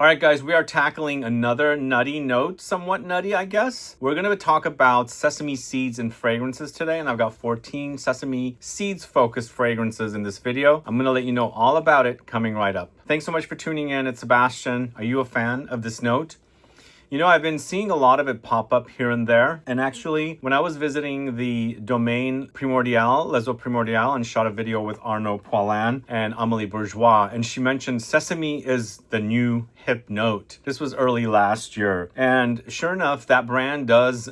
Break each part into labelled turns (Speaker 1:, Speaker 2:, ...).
Speaker 1: All right, guys, we are tackling another nutty note, somewhat nutty, I guess. We're going to talk about sesame seeds and fragrances today, and I've got 14 sesame seeds focused fragrances in this video. I'm going to let you know all about it coming right up. Thanks so much for tuning in. It's Sebastian. Are you a fan of this note? You know, I've been seeing a lot of it pop up here and there. And actually, when I was visiting the domain Primordial, Les Eaux Primordiales, and shot a video with Arnaud Poilin and Amélie Bourgeois, and she mentioned sesame is the new hip note. This was early last year. And sure enough, that brand does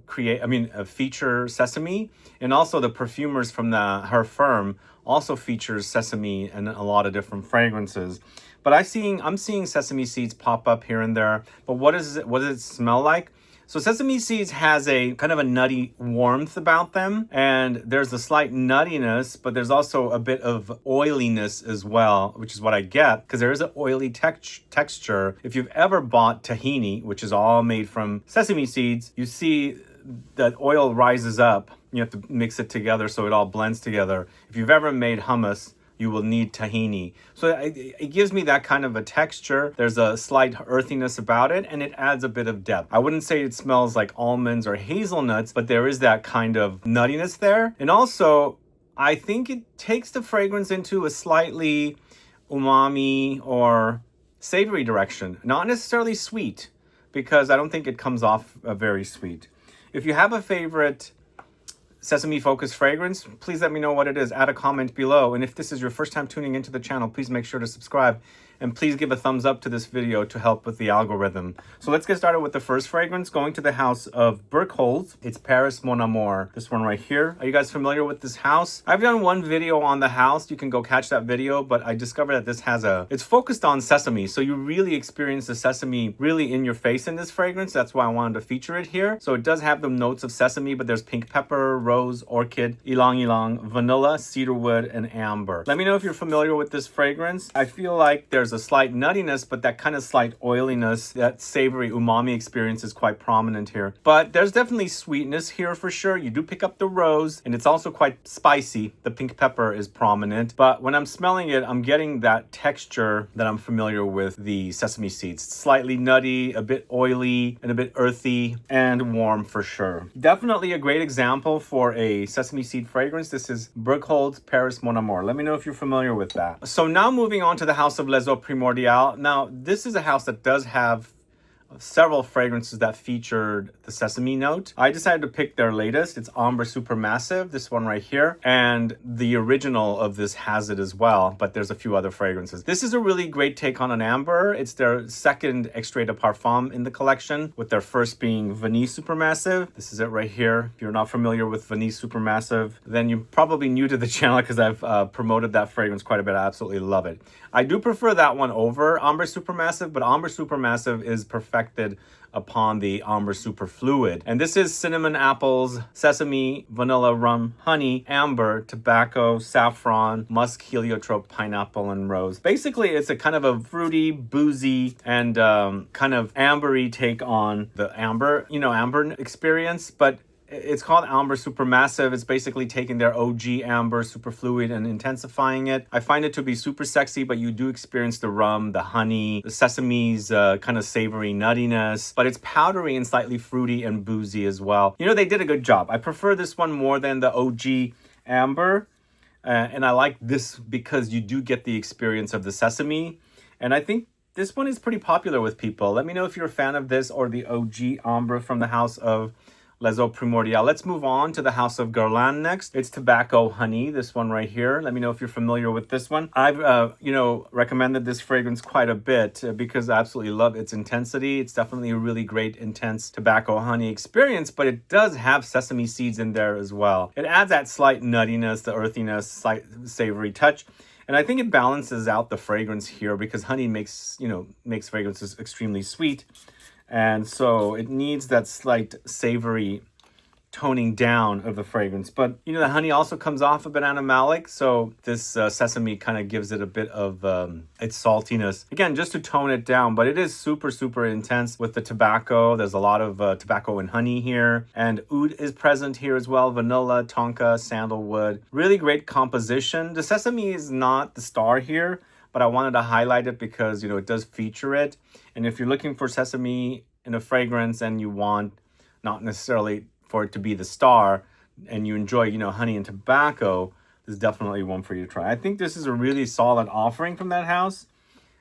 Speaker 1: feature sesame. And also the perfumers from her firm also features sesame in a lot of different fragrances. But I'm seeing sesame seeds pop up here and there. But what does it smell like? So sesame seeds has a kind of a nutty warmth about them. And there's a slight nuttiness, but there's also a bit of oiliness as well, which is what I get, because there is an oily texture. If you've ever bought tahini, which is all made from sesame seeds, you see that oil rises up. You have to mix it together so it all blends together. If you've ever made hummus, you will need tahini. So it gives me that kind of a texture. There's a slight earthiness about it, and it adds a bit of depth. I wouldn't say it smells like almonds or hazelnuts, but there is that kind of nuttiness there. And also, I think it takes the fragrance into a slightly umami or savory direction. Not necessarily sweet, because I don't think it comes off very sweet. If you have a favorite sesame focused fragrance, please let me know what it is. Add a comment below. And if this is your first time tuning into the channel, please make sure to subscribe. And please give a thumbs up to this video to help with the algorithm. So let's get started with the first fragrance, going to the house of BIRKHOLZ. It's Paris Mon Amour. This one right here. Are you guys familiar with this house? I've done one video on the house. You can go catch that video, but I discovered that this it's focused on sesame. So you really experience the sesame really in your face in this fragrance. That's why I wanted to feature it here. So it does have the notes of sesame, but there's pink pepper, rose, orchid, ylang-ylang, vanilla, cedarwood, and amber. Let me know if you're familiar with this fragrance. I feel like there's a slight nuttiness, but that kind of slight oiliness, that savory umami experience is quite prominent here. But there's definitely sweetness here for sure. You do pick up the rose, and it's also quite spicy. The pink pepper is prominent, but when I'm smelling it, I'm getting that texture that I'm familiar with the sesame seeds. Slightly nutty, a bit oily, and a bit earthy, and warm for sure. Definitely a great example for a sesame seed fragrance. This is BIRKHOLZ Paris Mon Amour. Let me know if you're familiar with that. So now moving on to the house of Les Eaux Primordiales. Now, this is a house that does have several fragrances that featured the sesame note. I decided to pick their latest. It's AMBRE Supermassive, this one right here. And the original of this has it as well, but there's a few other fragrances. This is a really great take on an amber. It's their second extrait de parfum in the collection, with their first being Vanille Supermassive. This is it right here. If you're not familiar with Vanille Supermassive, then you're probably new to the channel, because I've promoted that fragrance quite a bit. I absolutely love it. I do prefer that one over AMBRE Supermassive, but AMBRE Supermassive is perfected upon the AMBRE Superfluid. And this is cinnamon, apples, sesame, vanilla, rum, honey, amber, tobacco, saffron, musk, heliotrope, pineapple, and rose. Basically, it's a kind of a fruity, boozy, and kind of ambery take on the amber experience, but it's called AMBRE Supermassive. It's basically taking their OG amber superfluid and intensifying it. I find it to be super sexy, but you do experience the rum, the honey, the sesame's kind of savory nuttiness, but it's powdery and slightly fruity and boozy as well. You know, they did a good job. I prefer this one more than the OG amber, and I like this because you do get the experience of the sesame, and I think this one is pretty popular with people. Let me know if you're a fan of this or the OG amber from the house of Les Eaux Primordiales. Let's move on to the house of GUERLAIN next. It's Tobacco Honey, this one right here. Let me know if you're familiar with this one. I've, recommended this fragrance quite a bit because I absolutely love its intensity. It's definitely a really great, intense tobacco honey experience, but it does have sesame seeds in there as well. It adds that slight nuttiness, the earthiness, slight savory touch. And I think it balances out the fragrance here because honey makes fragrances extremely sweet. And so it needs that slight savory toning down of the fragrance. But, the honey also comes off a bit animalic. So this sesame kind of gives it a bit of its saltiness. Again, just to tone it down. But it is super, super intense with the tobacco. There's a lot of tobacco and honey here. And oud is present here as well. Vanilla, tonka, sandalwood. Really great composition. The sesame is not the star here, but I wanted to highlight it because, you know, it does feature it. And if you're looking for sesame in a fragrance and you want not necessarily for it to be the star and you enjoy, you know, honey and tobacco, this is definitely one for you to try. I think this is a really solid offering from that house.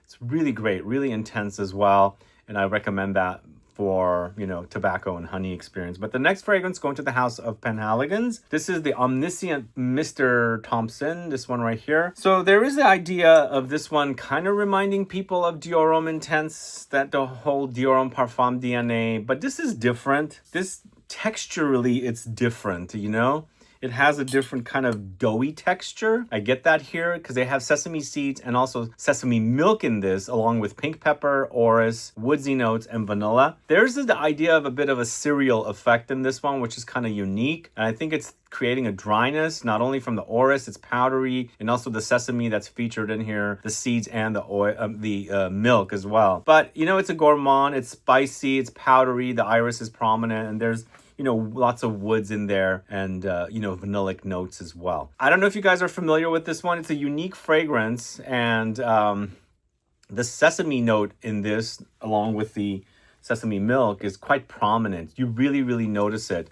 Speaker 1: It's really great, really intense as well. And I recommend that for, you know, tobacco and honey experience. But the next fragrance going to the house of PENHALIGON'S. This is the Omniscient Mr. Thompson, this one right here. So there is the idea of this one kind of reminding people of Dior Homme Intense, that the whole Dior Homme Parfum DNA, but this is different. This texturally, it's different, you know? It has a different kind of doughy texture. I get that here because they have sesame seeds and also sesame milk in this, along with pink pepper, orris, woodsy notes, and vanilla. There's the idea of a bit of a cereal effect in this one, which is kind of unique. And I think it's creating a dryness, not only from the orris, it's powdery, and also the sesame that's featured in here, the seeds and the oil, milk as well. But, you know, it's a gourmand, it's spicy, it's powdery, the iris is prominent, and there's, you know, lots of woods in there and, you know, vanillic notes as well. I don't know if you guys are familiar with this one. It's a unique fragrance, and the sesame note in this, along with the sesame milk, is quite prominent. You really, really notice it.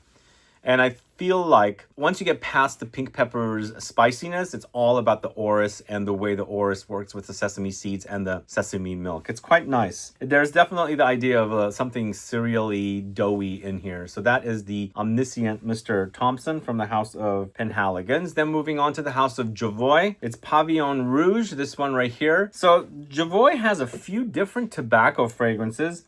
Speaker 1: And I feel like once you get past the pink pepper's spiciness, it's all about the orris and the way the orris works with the sesame seeds and the sesame milk. It's quite nice. There's definitely the idea of something cereally doughy in here. So that is the Omniscient Mr. Thompson from the house of PENHALIGON'S. Then moving on to the house of JOVOY. It's Pavillon Rouge, this one right here. So JOVOY has a few different tobacco fragrances.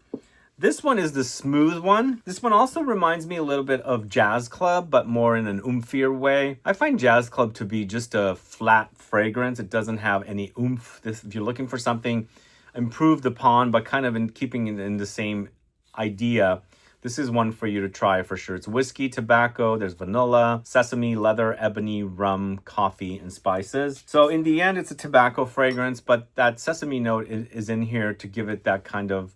Speaker 1: This one is the smooth one. This one also reminds me a little bit of Jazz Club, but more in an oomfier way. I find Jazz Club to be just a flat fragrance. It doesn't have any oomph. If you're looking for something improved upon, but kind of in keeping in the same idea, this is one for you to try for sure. It's whiskey, tobacco, there's vanilla, sesame, leather, ebony, rum, coffee, and spices. So in the end, it's a tobacco fragrance, but that sesame note is in here to give it that kind of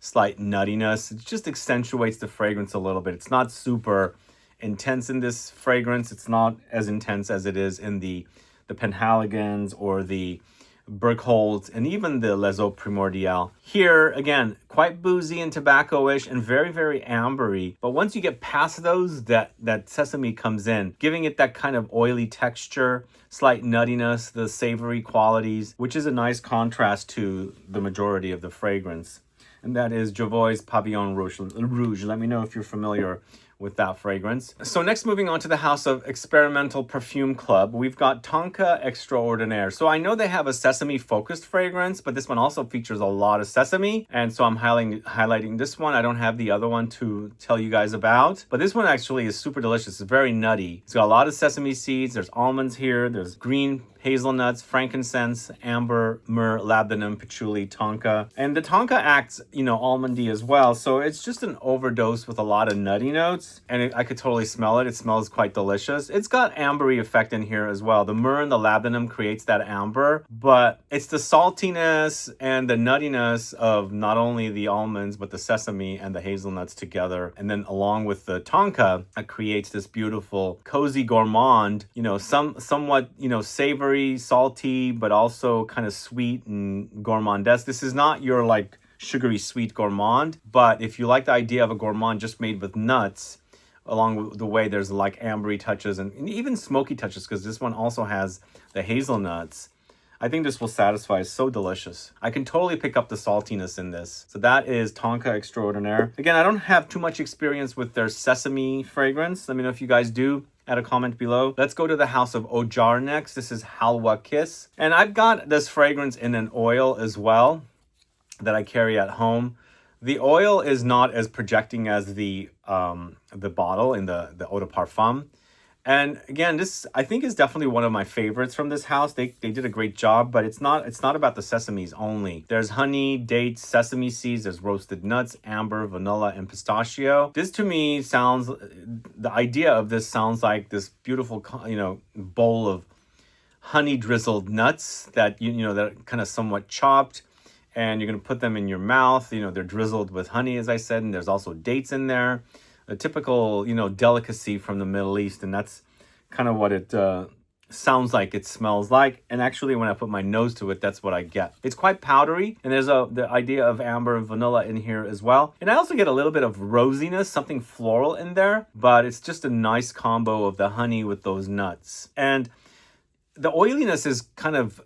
Speaker 1: slight nuttiness. It just accentuates the fragrance a little bit. It's not super intense in this fragrance. It's not as intense as it is in the PENHALIGON'S or the BIRKHOLZ and even the Les Eaux Primordiales. Here, again, quite boozy and tobacco-ish and very, very ambery. But once you get past those, that sesame comes in, giving it that kind of oily texture, slight nuttiness, the savory qualities, which is a nice contrast to the majority of the fragrance. And that is JOVOY's Pavillon Rouge. Let me know if you're familiar with that fragrance. So next, moving on to the house of Experimental Perfume Club, we've got Tonka Extraordinaire. So I know they have a sesame-focused fragrance, but this one also features a lot of sesame. And so I'm highlighting this one. I don't have the other one to tell you guys about. But this one actually is super delicious. It's very nutty. It's got a lot of sesame seeds. There's almonds here. There's green hazelnuts, frankincense, amber, myrrh, labdanum, patchouli, tonka. And the tonka acts, you know, almondy as well. So it's just an overdose with a lot of nutty notes. And I could totally smell it. It smells quite delicious. It's got ambery effect in here as well. The myrrh and the labdanum creates that amber, but it's the saltiness and the nuttiness of not only the almonds, but the sesame and the hazelnuts together. And then along with the tonka, it creates this beautiful, cozy gourmand, you know, somewhat, you know, savory, salty, but also kind of sweet and gourmandesque. This is not your like sugary sweet gourmand, but if you like the idea of a gourmand just made with nuts, along with the way there's like ambery touches and even smoky touches, because this one also has the hazelnuts, I think this will satisfy. It's so delicious. I can totally pick up the saltiness in this. So that is Tonka Extraordinaire. Again, I don't have too much experience with their sesame fragrance. Let me know if you guys do. Add a comment below. Let's go to the house of Ojar next. This is Halwa Kiss. And I've got this fragrance in an oil as well that I carry at home. The oil is not as projecting as the bottle in the eau de parfum. And again, this I think is definitely one of my favorites from this house. They did a great job, but it's not about the sesames only. There's honey, dates, sesame seeds, there's roasted nuts, amber, vanilla, and pistachio. This to me sounds, the idea of this sounds like this beautiful, you know, bowl of honey drizzled nuts that you know that are kind of somewhat chopped, and you're gonna put them in your mouth. You know, they're drizzled with honey, as I said, and there's also dates in there. A typical, you know, delicacy from the Middle East, and that's kind of what it sounds like, it smells like, and actually when I put my nose to it, that's what I get. It's quite powdery, and there's the idea of amber and vanilla in here as well. And I also get a little bit of rosiness, something floral in there, but it's just a nice combo of the honey with those nuts. And the oiliness is kind of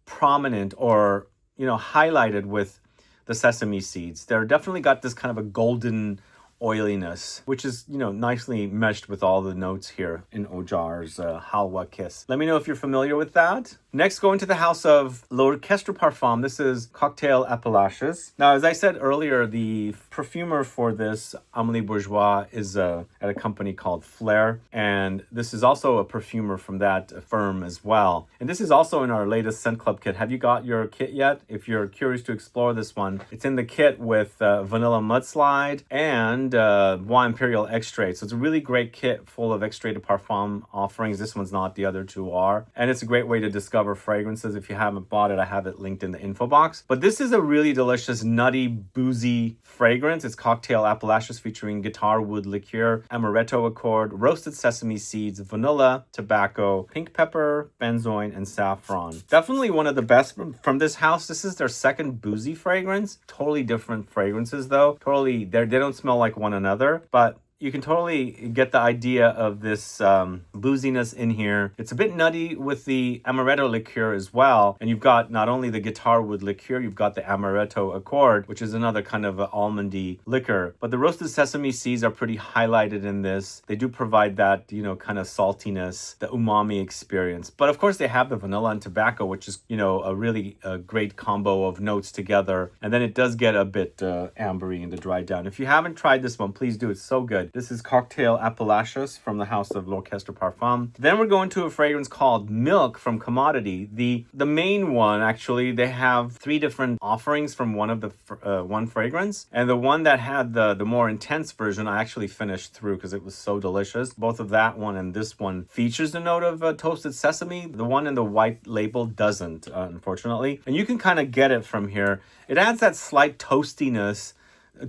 Speaker 1: prominent, or, you know, highlighted with the sesame seeds. They're definitely got this kind of a golden oiliness, which is, you know, nicely meshed with all the notes here in Ojar's Halwa Kiss. Let me know if you're familiar with that. Next, go into the house of L'Orchestre Parfum. This is Cocktail Appalachias. Now, as I said earlier, the perfumer for this, Amélie Bourgeois, is at a company called Flair. And this is also a perfumer from that firm as well. And this is also in our latest Scent Club kit. Have you got your kit yet? If you're curious to explore this one, it's in the kit with Vanilla Mudslide and Bois Imperial Extrait. So it's a really great kit full of Extrait de Parfum offerings. This one's not, the other two are. And it's a great way to discover fragrances. If you haven't bought it, I have it linked in the info box. But this is a really delicious, nutty, boozy fragrance. It's Cocktail Appalachias featuring guitar wood liqueur, amaretto accord, roasted sesame seeds, vanilla, tobacco, pink pepper, benzoin, and saffron. Definitely one of the best from this house. This is their second boozy fragrance. Totally different fragrances though. Totally, they don't smell like one another, but you can totally get the idea of this booziness in here. It's a bit nutty with the amaretto liqueur as well. And you've got not only the guitar wood liqueur, you've got the amaretto accord, which is another kind of almondy liquor. But the roasted sesame seeds are pretty highlighted in this. They do provide that, you know, kind of saltiness, the umami experience. But of course they have the vanilla and tobacco, which is, you know, a really great combo of notes together. And then it does get a bit ambery and to dry down. If you haven't tried this one, please do. It's so good. This is Cocktail Appalachias from the house of L'Orchestre Parfum. Then we're going to a fragrance called Milk from Commodity. The main one, actually, they have 3 different offerings from one of the one fragrance. And the one that had the more intense version, I actually finished through because it was so delicious. Both of that one and this one features the note of toasted sesame. The one in the white label doesn't, unfortunately. And you can kind of get it from here. It adds that slight toastiness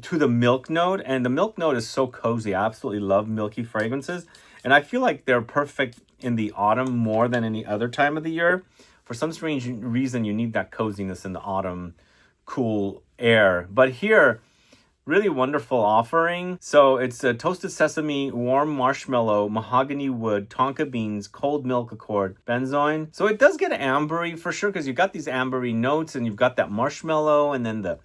Speaker 1: to the milk note, and the milk note is so cozy. I absolutely love milky fragrances, and I feel like they're perfect in the autumn more than any other time of the year. For some strange reason, you need that coziness in the autumn, cool air. But here, really wonderful offering. So it's a toasted sesame, warm marshmallow, mahogany wood, tonka beans, cold milk accord, benzoin. So it does get ambery for sure, because you've got these ambery notes and you've got that marshmallow and then the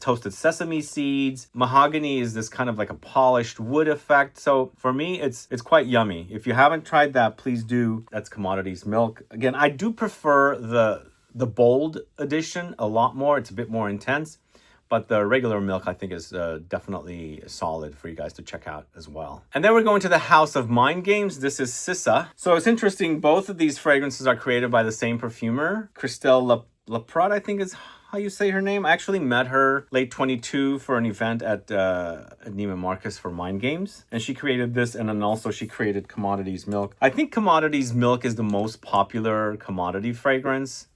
Speaker 1: toasted sesame seeds. Mahogany is this kind of like a polished wood effect. So for me, it's quite yummy. If you haven't tried that, please do. That's Commodities Milk. Again, I do prefer the bold edition a lot more. It's a bit more intense. But the regular milk, I think, is definitely solid for you guys to check out as well. And then we're going to the House of Mind Games. This is Sissa. So it's interesting. Both of these fragrances are created by the same perfumer. Christelle Laprade, I think is how you say her name. I actually met her late 22 for an event at Neiman Marcus for Mind Games. And she created this, and then also she created Commodities Milk. I think Commodities Milk is the most popular commodity fragrance.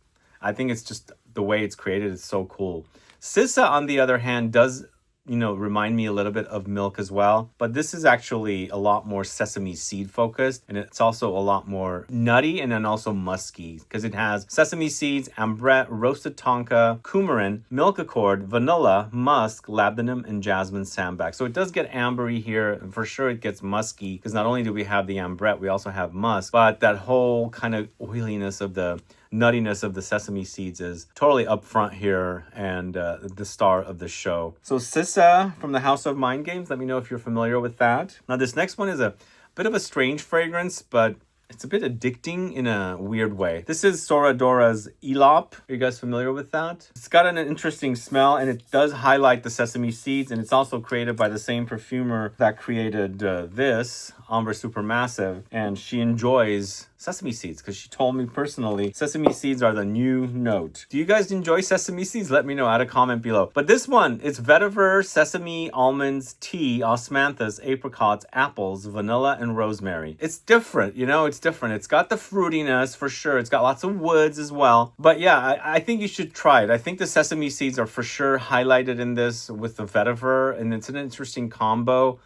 Speaker 1: I think it's just the way it's created is so cool. Sissa, on the other hand, does, you know, remind me a little bit of milk as well. But this is actually a lot more sesame seed focused. And it's also a lot more nutty and then also musky, because it has sesame seeds, ambrette, roasted tonka, coumarin, milk accord, vanilla, musk, labdanum, and jasmine sambac. So it does get ambery here. And for sure it gets musky, because not only do we have the ambrette, we also have musk. But that whole kind of oiliness of the nuttiness of the sesame seeds is totally up front here, and the star of the show. So Sissa from the House of Mind Games, let me know if you're familiar with that. Now this next one is a bit of a strange fragrance, but it's a bit addicting in a weird way. This is Sora Dora's Elop. Are you guys familiar with that? It's got an interesting smell, and it does highlight the sesame seeds, and it's also created by the same perfumer that created this, Ambre Supermassive, and she enjoys sesame seeds, because she told me personally sesame seeds are the new note. Do you guys enjoy sesame seeds? Let me know. Add a comment below. But this one, it's vetiver, sesame, almonds, tea, osmanthus, apricots, apples, vanilla, and rosemary. It's different, you know, it's different. It's got the fruitiness for sure. It's got lots of woods as well. But yeah, I think you should try it. I think the sesame seeds are for sure highlighted in this with the vetiver, and it's an interesting combo.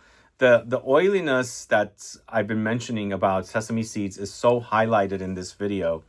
Speaker 1: The oiliness that I've been mentioning about sesame seeds is so highlighted in this video.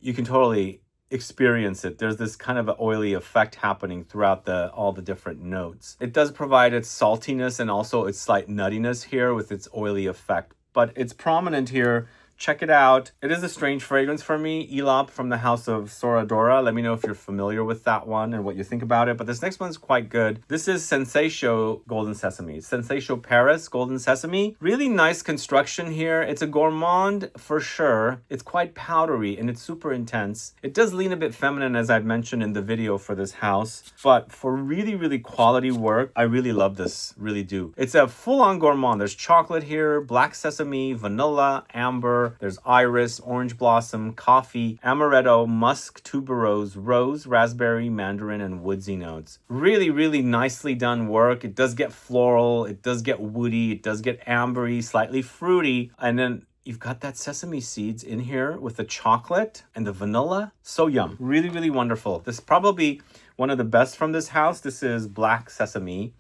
Speaker 1: You can totally experience it. There's this kind of an oily effect happening throughout all the different notes. It does provide its saltiness and also its slight nuttiness here with its oily effect, but it's prominent here. Check it out. It is a strange fragrance for me. Elop from the house of Soradora. Let me know if you're familiar with that one and what you think about it. But this next one is quite good. This is Sensatio Golden Sesame. Sensatio Paris Golden Sesame. Really nice construction here. It's a gourmand for sure. It's quite powdery and it's super intense. It does lean a bit feminine, as I've mentioned in the video for this house. But for really, really quality work, I really love this. Really do. It's a full-on gourmand. There's chocolate here, black sesame, vanilla, amber. There's iris, orange blossom, coffee, amaretto, musk, tuberose, rose, raspberry, mandarin, and woodsy notes. Really, really nicely done work. It does get floral, it does get woody, it does get ambery, slightly fruity, and then you've got that sesame seeds in here with the chocolate and the vanilla. So yum. Really, really wonderful. This is probably one of the best from this house. This is black sesame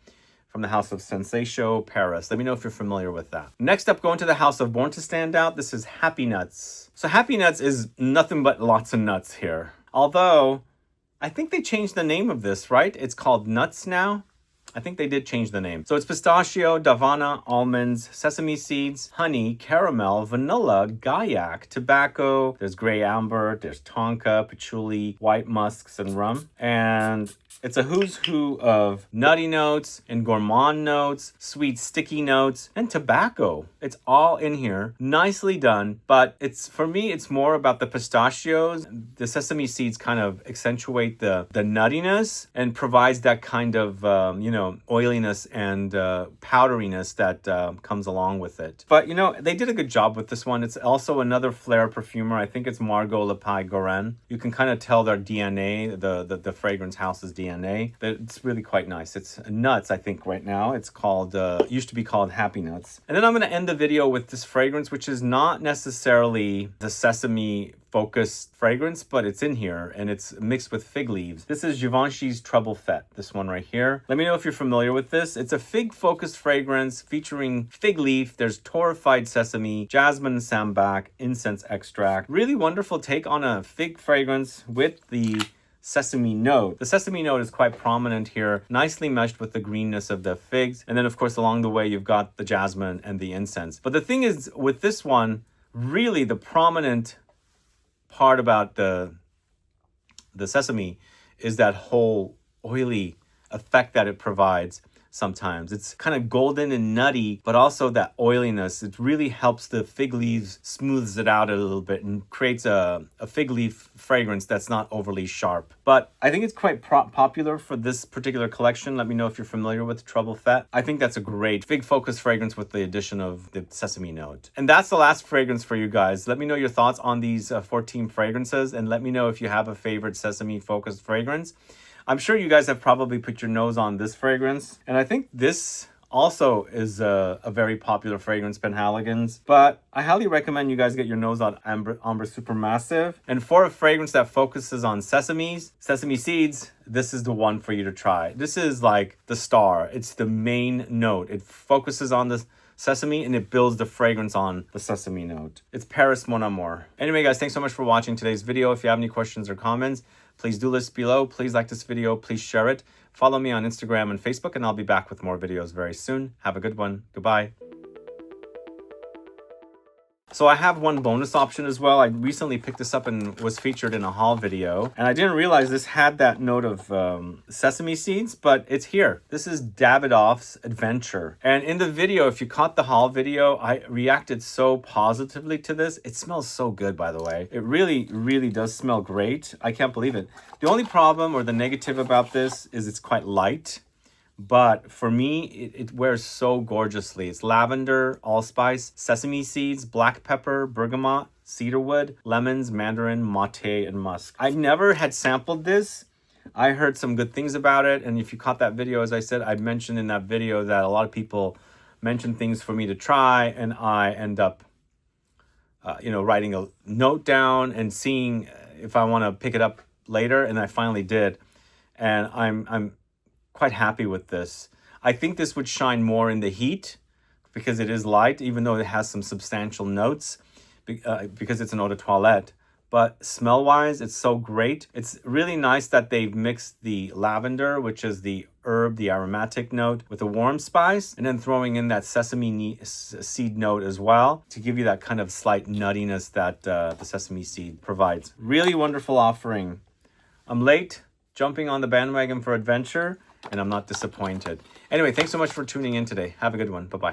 Speaker 1: from the house of Sensatio Paris. Let me know if you're familiar with that. Next up, going to the house of Born to Stand Out. This is Happy Nuts. So Happy Nuts is nothing but lots of nuts here. Although, I think they changed the name of this, right? It's called Nuts now. I think they did change the name. So it's pistachio, davana, almonds, sesame seeds, honey, caramel, vanilla, gaiac, tobacco. There's gray amber, there's tonka, patchouli, white musks, and rum. And it's a who's who of nutty notes and gourmand notes, sweet sticky notes, and tobacco. It's all in here. Nicely done. But for me, it's more about the pistachios. The sesame seeds kind of accentuate the nuttiness and provides that kind of, oiliness and powderiness that comes along with it. But, they did a good job with this one. It's also another Flair perfumer. I think it's Margot Lepai Goren. You can kind of tell their DNA, the fragrance house's DNA. It's really quite nice. It's nuts, I think, right now. It's called, used to be called Happy Nuts. And then I'm going to end the video with this fragrance, which is not necessarily the sesame focused fragrance, but it's in here and it's mixed with fig leaves. This is Givenchy's Trouble-Fete, this one right here. Let me know if you're familiar with this. It's a fig focused fragrance featuring fig leaf. There's torrefied sesame, jasmine sambac, incense extract. Really wonderful take on a fig fragrance with the sesame note. The sesame note is quite prominent here, nicely meshed with the greenness of the figs. And then of course along the way you've got the jasmine and the incense. But the thing is with this one, really the prominent part about the sesame is that whole oily effect that it provides. Sometimes it's kind of golden and nutty, but also that oiliness. It really helps the fig leaves, smooths it out a little bit and creates a fig leaf fragrance that's not overly sharp. But I think it's quite popular for this particular collection. Let me know if you're familiar with Trouble-Fete. I think that's a great fig focused fragrance with the addition of the sesame note. And that's the last fragrance for you guys. Let me know your thoughts on these 14 fragrances and let me know if you have a favorite sesame focused fragrance. I'm sure you guys have probably put your nose on this fragrance. And I think this also is a very popular fragrance, PENHALIGON'S. But I highly recommend you guys get your nose on AMBRE Supermassive. And for a fragrance that focuses on sesame seeds, this is the one for you to try. This is like the star. It's the main note. It focuses on the sesame and it builds the fragrance on the sesame note. It's Paris Mon Amour. Anyway, guys, thanks so much for watching today's video. If you have any questions or comments, please do list below. Please like this video. Please share it. Follow me on Instagram and Facebook, and I'll be back with more videos very soon. Have a good one. Goodbye. So I have one bonus option as well. I recently picked this up and was featured in a haul video. And I didn't realize this had that note of sesame seeds, but it's here. This is Davidoff's Adventure. And in the video, if you caught the haul video, I reacted so positively to this. It smells so good, by the way. It really, really does smell great. I can't believe it. The only problem or the negative about this is it's quite light. But for me, it wears so gorgeously. It's lavender, allspice, sesame seeds, black pepper, bergamot, cedarwood, lemons, mandarin, mate, and musk. I never had sampled this. I heard some good things about it. And if you caught that video, as I said, I mentioned in that video that a lot of people mention things for me to try. And I end up, writing a note down and seeing if I want to pick it up later. And I finally did. And I'm quite happy with this. I think this would shine more in the heat because it is light, even though it has some substantial notes because it's an eau de toilette. But smell-wise, it's so great. It's really nice that they've mixed the lavender, which is the herb, the aromatic note, with a warm spice, and then throwing in that sesame seed note as well to give you that kind of slight nuttiness that the sesame seed provides. Really wonderful offering. I'm late jumping on the bandwagon for adventure, and I'm not disappointed. Anyway, thanks so much for tuning in today. Have a good one. Bye-bye.